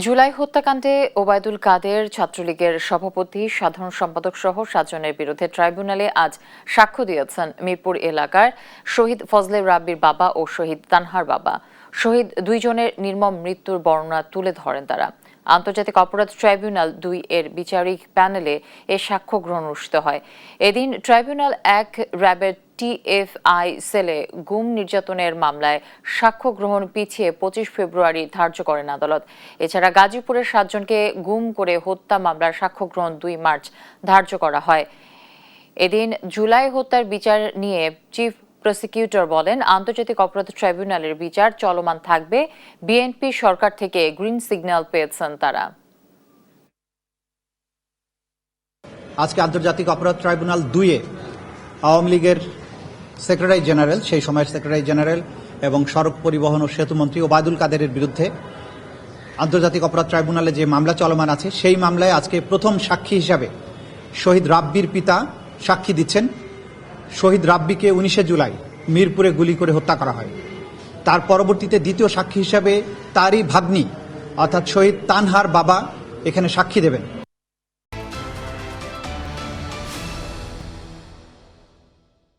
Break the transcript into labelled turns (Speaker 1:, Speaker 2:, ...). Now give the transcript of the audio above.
Speaker 1: জুলাই হত্যাকাণ্ডে ওবায়দুল কাদের, ছাত্রলীগের সভাপতি, সাধারণ সম্পাদক সহ 7 জনের বিরুদ্ধে ট্রাইব্যুনালে আজ সাক্ষ্য দিয়েছেন মিরপুর এলাকার শহীদ ফজলে রাব্বির বাবা ও শহীদ তানহার বাবা। শহীদ 2 জনের নির্মম মৃত্যুর বর্ণনা তুলে ধরেন তারা। আন্তর্জাতিক অপরাধ ট্রাইব্যুনাল 2 এর বিচারিক প্যানেলে এ সাক্ষ্য গ্রহণ অনুষ্ঠিত হয়। এদিন ট্রাইব্যুনাল 1 র্যাবের টিএফআই সেলে গুম নির্যাতনের মামলায় সাক্ষ্য গ্রহণ পিছিয়ে 25 ফেব্রুয়ারি ধার্য করেন আদালত। এছাড়া গাজীপুরের 7 জনকে গুম করে হত্যা মামলার সাক্ষ্য গ্রহণ 2 মার্চ ধার্য করা হয়। এদিন জুলাই হত্যার বিচার নিয়ে চিফ প্রসিকিউটর বলেন, আন্তর্জাতিক অপরাধ ট্রাইব্যুনালের বিচার চলমান থাকবে। বিএনপি সরকার থেকে গ্রিন সিগন্যাল পেয়েছেন তারা।
Speaker 2: আজকে আন্তর্জাতিক অপরাধ ট্রাইব্যুনাল 2-এ আওয়ামী লীগের সেক্রেটারি জেনারেল, সেই সময়ের সেক্রেটারি জেনারেল এবং সড়ক পরিবহন ও সেতু মন্ত্রী ওবায়দুল কাদেরের বিরুদ্ধে আন্তর্জাতিক অপরাধ ট্রাইব্যুনালে যে মামলা চলমান আছে, সেই মামলায় আজকে প্রথম সাক্ষী হিসাবে শহীদ রাব্বির পিতা সাক্ষী দিচ্ছেন। শহীদ রাব্বিকে 19 জুলাই মিরপুরে গুলি করে হত্যা করা হয়। তার পরবর্তীতে দ্বিতীয় সাক্ষী হিসাবে তারই ভাগ্নি অর্থাৎ শহীদ তানহার বাবা এখানে সাক্ষী দেবেন।